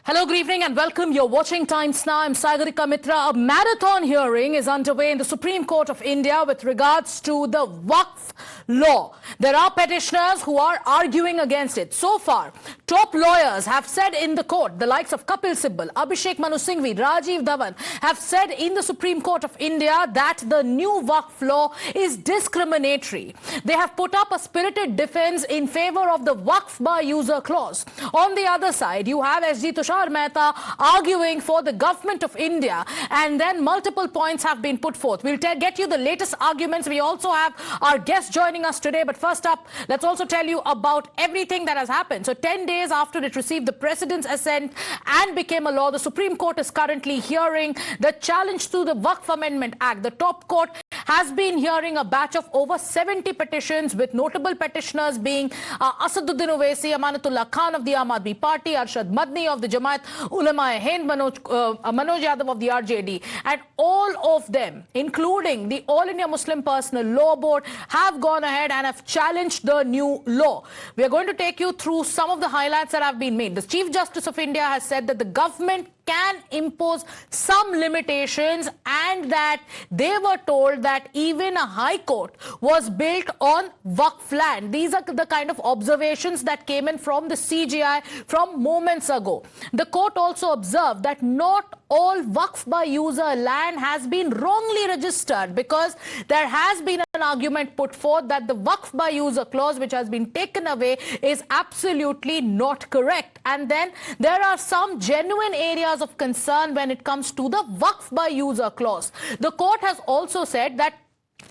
Hello, good evening and welcome. You're watching Times Now. I'm Sagarika Mitra. A marathon hearing is underway in the Supreme Court of India with regards to the Waqf law. There are petitioners who are arguing against it. So far, top lawyers have said in the court, the likes of Kapil Sibal, Abhishek Manu Singhvi, Rajiv Dhawan have said in the Supreme Court of India that the new Waqf law is discriminatory. They have put up a spirited defense in favor of the Waqf by user clause. On the other side, you have S.G. Tushar Mehta arguing for the government of India, and then multiple points have been put forth. We'll get you the latest arguments. We also have our guest joining us today, but first up, let's also tell you about everything that has happened. So 10 days after it received the President's assent and became a law, the Supreme Court is currently hearing the challenge to the Waqf Amendment Act. The top court has been hearing a batch of over 70 petitions, with notable petitioners being Asaduddin Owaisi, Amanatullah Khan of the Aam Aadmi Party, Arshad Madni of the Jamaat Ulama-e-Hind, Manoj Yadav of the RJD, and all of them, including the All India Muslim Personal Law Board, have gone ahead and have challenged the new law. We are going to take you through some of the highlights that have been made. The Chief Justice of India has said that the government can impose some limitations, and that they were told that even a high court was built on Waqf land. These are the kind of observations that came in from the CJI from moments ago. The court also observed that not all Waqf by user land has been wrongly registered, because there has been an argument put forth that the Waqf by user clause, which has been taken away, is absolutely not correct. And then there are some genuine areas of concern when it comes to the Waqf by user clause. The court has also said that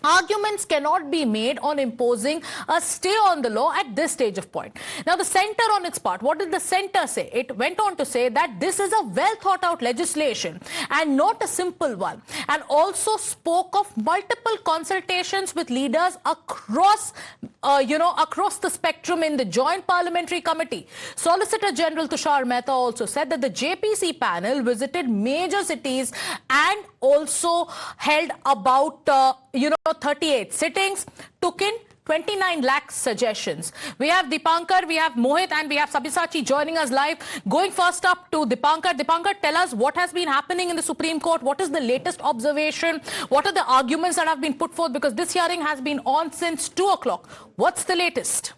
arguments cannot be made on imposing a stay on the law at this stage of point. Now, the centre on its part, what did the centre say? It went on to say that this is a well thought out legislation and not a simple one, and also spoke of multiple consultations with leaders across across the spectrum in the Joint Parliamentary Committee. Solicitor General Tushar Mehta also said that the JPC panel visited major cities and also held about 38 sittings, took in 29 lakh suggestions. We have Dipankar, we have Mohit, and we have Sabyasachi joining us live. Going first up to Dipankar. Dipankar, tell us what has been happening in the Supreme Court. What is the latest observation? What are the arguments that have been put forth? Because this hearing has been on since 2 o'clock. What's the latest?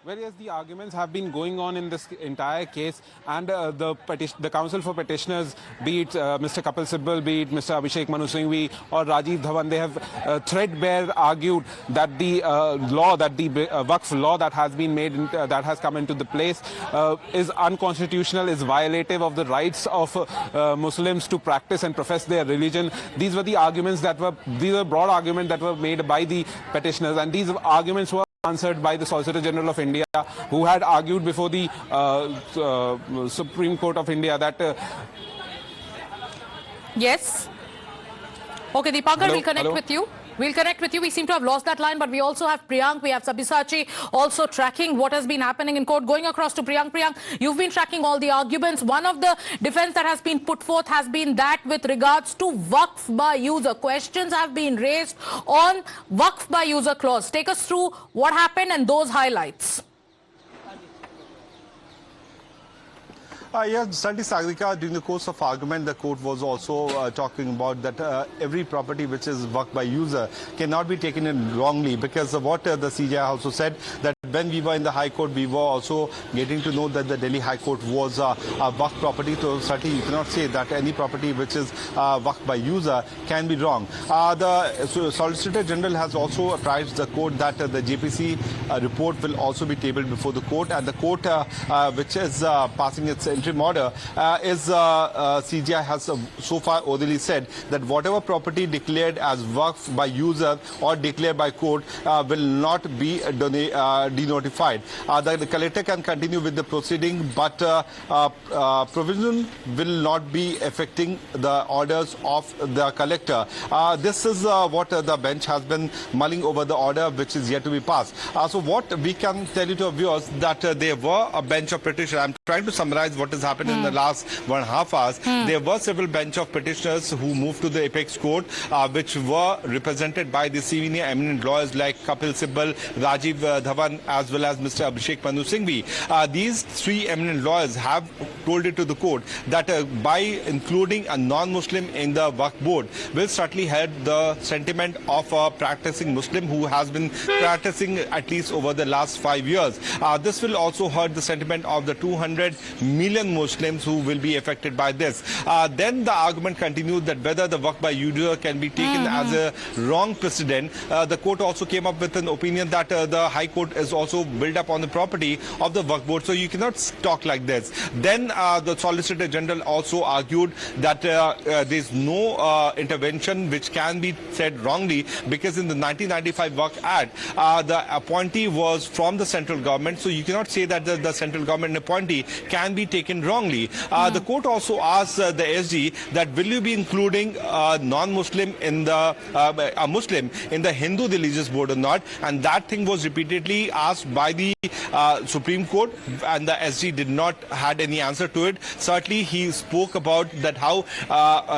Whereas the arguments have been going on in this entire case, and the Council for Petitioners, be it Mr. Kapil Sibal, be it Mr. Abhishek Manu Singhvi or Rajiv Dhawan, they have threadbare argued that the Waqf law that has been made, that has come into the place, is unconstitutional, is violative of the rights of Muslims to practice and profess their religion. These were the arguments these were broad arguments that were made by the petitioners, and these arguments were answered by the Solicitor General of India, who had argued before the Supreme Court of India that... Yes. Okay, Dipankar, we'll connect with you. We'll connect with you. We seem to have lost that line, but we also have Priyank. We have Sabyasachi also tracking what has been happening in court. Going across to Priyank. Priyank, you've been tracking all the arguments. One of the defense that has been put forth has been that with regards to Waqf by user. Questions have been raised on Waqf by user clause. Take us through what happened and those highlights. Yes, certainly, Sagarika, during the course of argument, the court was also talking about that every property which is Waqf by user cannot be taken in wrongly, because what the CJI also said, that when we were in the High Court, we were also getting to know that the Delhi High Court was a Waqf property. So certainly you cannot say that any property which is Waqf by user can be wrong. The Solicitor General has also apprised the court that the JPC report will also be tabled before the court, and the court which is passing its interim order CJI has so far orally said that whatever property declared as Waqf by user or declared by court will not be denotified. The collector can continue with the proceeding, but provision will not be affecting the orders of the collector. This is what the bench has been mulling over, the order which is yet to be passed. So what we can tell you to our viewers, that there were a bench of petitioners. I'm trying to summarize what has happened in the last 1.5 hours. There were several bench of petitioners who moved to the apex court, which were represented by the senior eminent lawyers like Kapil Sibal, Rajiv Dhawan, as well as Mr. Abhishek Manu Singhvi. These three eminent lawyers have told it to the court that by including a non-Muslim in the Waqf board will certainly hurt the sentiment of a practicing Muslim who has been practicing at least over the last 5 years. This will also hurt the sentiment of the 200 million Muslims who will be affected by this. Then the argument continued that whether the Waqf by user can be taken as a wrong precedent. The court also came up with an opinion that the High Court is also built up on the property of the Waqf board, so you cannot talk like this. Then the Solicitor General also argued that there is no intervention which can be said wrongly, because in the 1995 Waqf Act, the appointee was from the central government, so you cannot say that the central government appointee can be taken wrongly. The court also asked the SG that will you be including non-Muslim in the a Muslim in the Hindu religious board or not, and that thing was repeatedly asked by the Supreme Court, and the SG did not had any answer to it. Certainly he spoke about that how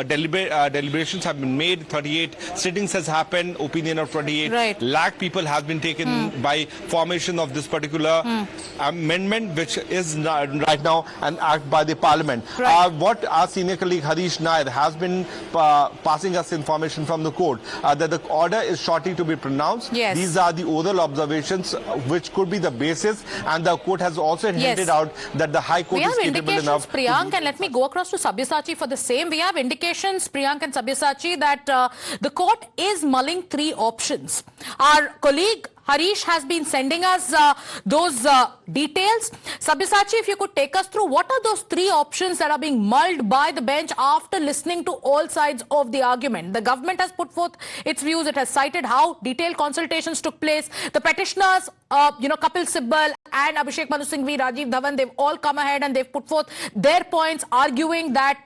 deliberations have been made, 38 sittings has happened, opinion of 28 lakh people has been taken by formation of this particular amendment, which is right now an act by the parliament. What our senior colleague Harish Nair has been passing us information from the court that the order is shortly to be pronounced. These are the oral observations which could be the basis, and the court has also hinted out that the High Court is capable enough. Priyank, and let me go across to Sabyasachi for the same. We have indications, Priyank and Sabyasachi, that the court is mulling three options. Our colleague Harish has been sending us those details. Sabyasachi, if you could take us through what are those three options that are being mulled by the bench after listening to all sides of the argument. The government has put forth its views. It has cited how detailed consultations took place. The petitioners, Kapil Sibal and Abhishek Manu Singhvi, Rajiv Dhawan, they've all come ahead and they've put forth their points, arguing that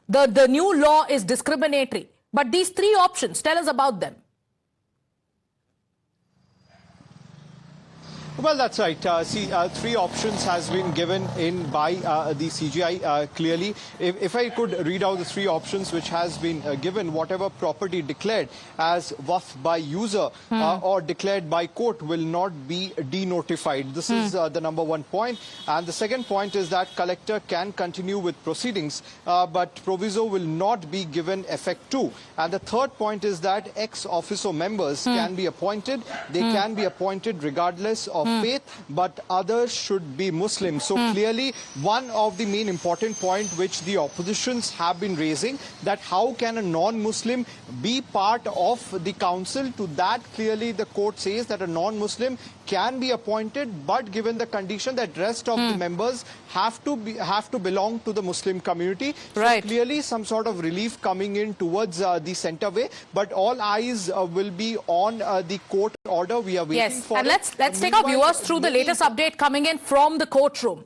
the new law is discriminatory. But these three options, tell us about them. Well, that's right. Three options has been given in by the CJI clearly. If I could read out the three options which has been given, whatever property declared as Waqf by user or declared by court will not be denotified. This is the number one point. And the second point is that collector can continue with proceedings, but proviso will not be given effect to. And the third point is that ex-officio members can be appointed. They can be appointed regardless of faith, but others should be Muslim. So clearly, one of the main important point which the oppositions have been raising, that how can a non-Muslim be part of the council? To that, clearly the court says that a non-Muslim can be appointed, but given the condition that rest of the members have to belong to the Muslim community. So clearly some sort of relief coming in towards the center way, but all eyes will be on the court order. We are waiting for and let's take our viewers through the latest update coming in from the courtroom.